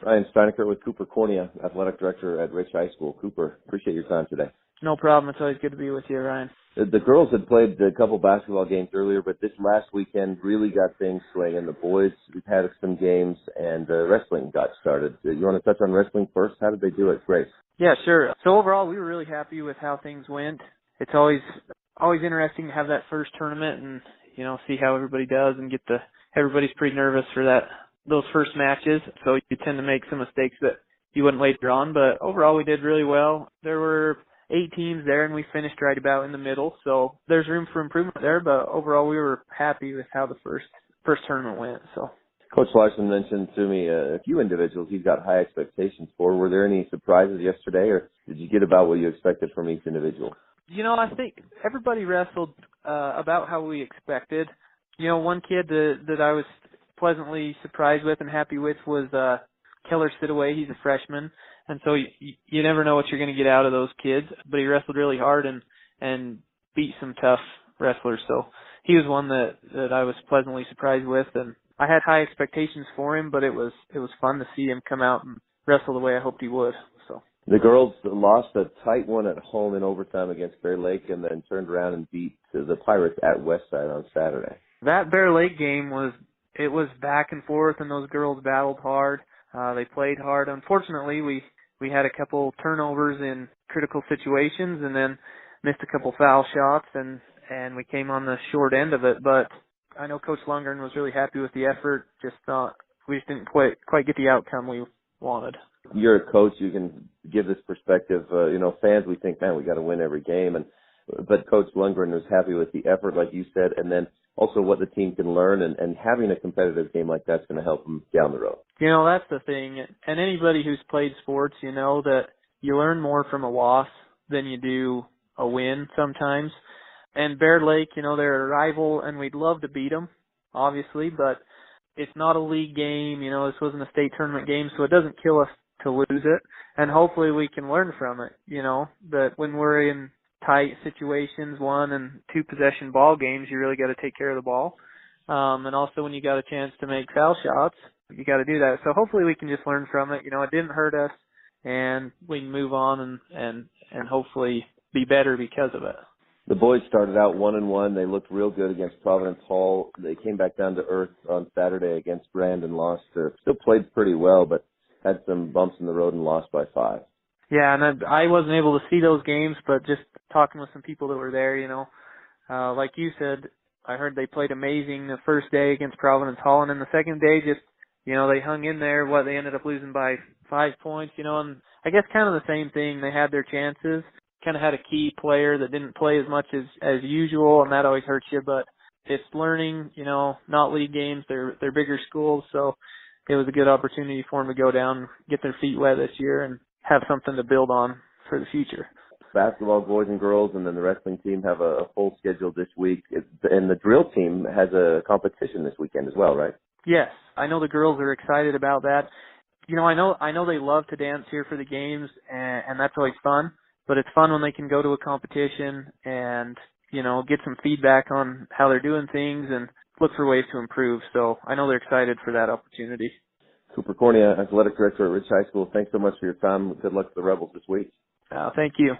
Ryan Steinecker with Cooper Cornia, Athletic Director at Rich High School. Cooper, appreciate your time today. No problem. It's always good to be with you, Ryan. The girls had played a couple basketball games earlier, but this last weekend really got things swinging. The boys had some games, and wrestling got started. You want to touch on wrestling first? How did they do it, Grace? Yeah, sure. So overall, we were really happy with how things went. It's always interesting to have that first tournament and, see how everybody does and everybody's pretty nervous for those first matches. So you tend to make some mistakes that you wouldn't later on, but overall we did really well. There were 8 teams there and we finished right about in the middle. So there's room for improvement there, but overall we were happy with how the first tournament went. So Coach Larson mentioned to me a few individuals he's got high expectations for. Were there any surprises yesterday, or did you get about what you expected from each individual? I think everybody wrestled about how we expected. One kid that I was pleasantly surprised with and happy with was Keller Sidaway. He's a freshman, and so you never know what you're going to get out of those kids, but he wrestled really hard and beat some tough wrestlers. So he was one that I was pleasantly surprised with, and I had high expectations for him, but it was fun to see him come out and wrestle the way I hoped he would. So the girls lost a tight one at home in overtime against Bear Lake, and then turned around and beat the Pirates at Westside on Saturday. That Bear Lake game was back and forth, and those girls battled hard. They played hard. Unfortunately, we had a couple turnovers in critical situations, and then missed a couple foul shots, and we came on the short end of it. But I know Coach Lundgren was really happy with the effort. Just thought we just didn't quite get the outcome we wanted. You're a coach. You can give this perspective. Fans, we think, man, we got to win every game, but Coach Lundgren was happy with the effort, like you said, and then also what the team can learn, and having a competitive game like that's going to help them down the road. That's the thing. And anybody who's played sports, that you learn more from a loss than you do a win sometimes. And Bear Lake, they're a rival, and we'd love to beat them, obviously, but it's not a league game. This wasn't a state tournament game, so it doesn't kill us to lose it. And hopefully we can learn from it, that when we're in tight situations, 1 and 2 possession ball games, you really got to take care of the ball. And also when you got a chance to make foul shots, you got to do that. So hopefully we can just learn from it. It didn't hurt us, and we can move on and hopefully be better because of it. The boys started out 1-1. They looked real good against Providence Hall. They came back down to earth on Saturday against Brand and lost. Still played pretty well, but had some bumps in the road and lost by 5. Yeah, and I wasn't able to see those games, but just talking with some people that were there, like you said, I heard they played amazing the first day against Providence Hall, and then the second day just, they hung in there. They ended up losing by 5 points, and I guess kind of the same thing. They had their chances, kind of had a key player that didn't play as much as usual, and that always hurts you, but it's learning, not league games. They're bigger schools, so it was a good opportunity for them to go down and get their feet wet this year and have something to build on for the future. Basketball, boys and girls, and then the wrestling team have a full schedule this week. And the drill team has a competition this weekend as well, right? Yes. I know the girls are excited about that. I know they love to dance here for the games, and that's always fun. But it's fun when they can go to a competition and, get some feedback on how they're doing things and look for ways to improve. So I know they're excited for that opportunity. Cooper Cornia, Athletic Director at Rich High School, thanks so much for your time. Good luck to the Rebels this week. Thank you.